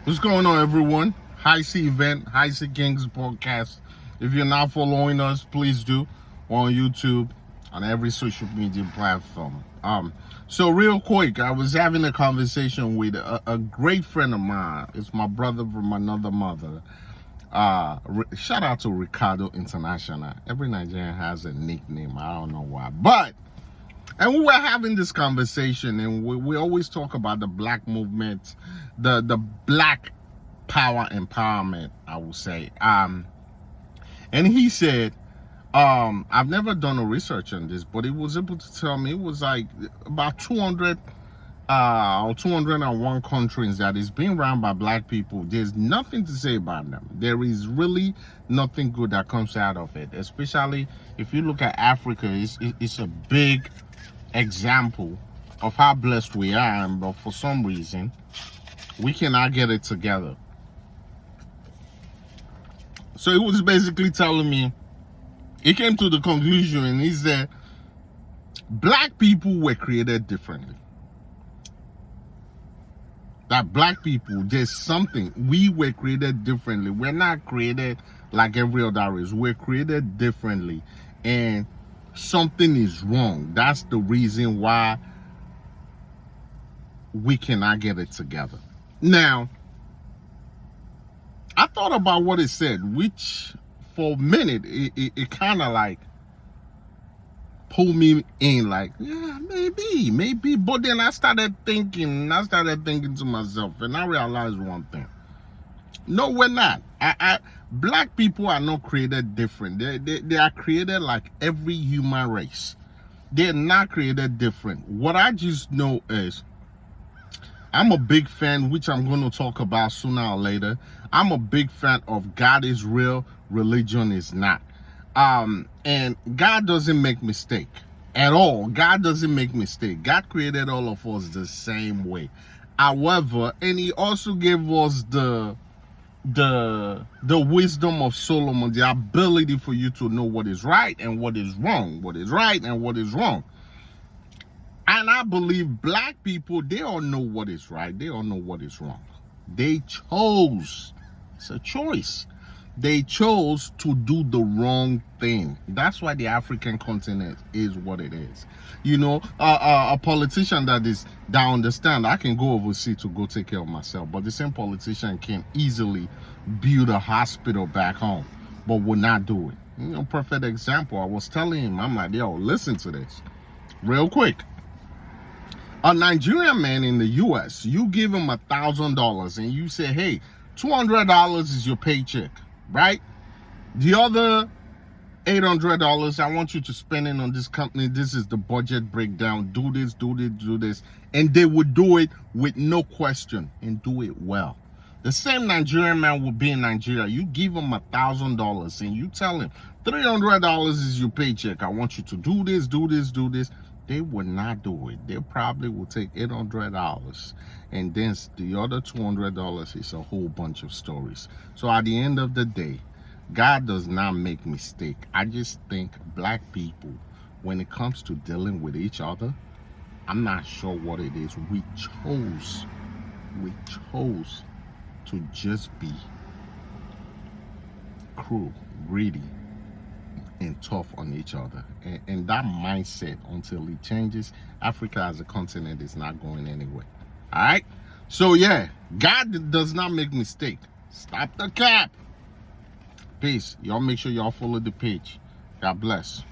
What's going on, everyone? Heisey Event, Heisey Kings podcast. If you're not following us, please do. We're on YouTube, on every social media platform. So real quick, I was having a conversation with a great friend of mine. It's my brother from another mother. Shout out to Ricardo International. Every Nigerian has a nickname. I don't know why, and we were having this conversation, and we always talk about the black movement, the black power empowerment, I would say. And he said, I've never done a research on this, but he was able to tell me it was like about 200 or 201 countries that is being run by black people. There's nothing to say about them. There is really nothing good that comes out of it, especially if you look at Africa. It's a big example of how blessed we are, but for some reason we cannot get it together. So he was basically telling me, he came to the conclusion, and he said black people were created differently. That black people, there's something, we were created differently. We're not created like every other race. We're created differently, and something is wrong. That's the reason why we cannot get it together. Now, I thought about what it said, which for a minute, it kind of like pulled me in, like, yeah, maybe. But then I started thinking to myself, and I realized one thing. No, we're not. Black people are not created different. They are created like every human race. They're not created different. What I just know is, I'm a big fan, which I'm going to talk about sooner or later. I'm a big fan of God is real, religion is not. And God doesn't make mistake at all. God doesn't make mistake. God created all of us the same way. However, and he also gave us the wisdom of Solomon, the ability for you to know what is right and what is wrong, what is right and what is wrong. And I believe black people, they all know what is right, they all know what is wrong. They chose, it's a choice. They chose to do the wrong thing. That's why the African continent is what it is. You know, a politician that understand, I can go overseas to go take care of myself, but the same politician can easily build a hospital back home, but will not do it. You know, perfect example. I was telling him, I'm like, yo, listen to this real quick. A Nigerian man in the US, you give him $1,000 and you say, hey, $200 is your paycheck, right? The other $800, I want you to spend it on this company. This is the budget breakdown. Do this. And they would do it with no question and do it well. The same Nigerian man would be in Nigeria. You give him $1,000 and you tell him $300 is your paycheck. I want you to do this. They would not do it. They probably will take $800, and then the other $200 is a whole bunch of stories. So at the end of the day, God does not make mistake. I just think black people, when it comes to dealing with each other, I'm not sure what it is. We chose to just be cruel, greedy, and tough on each other, and that mindset, until it changes, Africa as a continent is not going anywhere. All right, so yeah, God does not make mistake. Stop the cap. Peace. Y'all make sure y'all follow the page. God bless.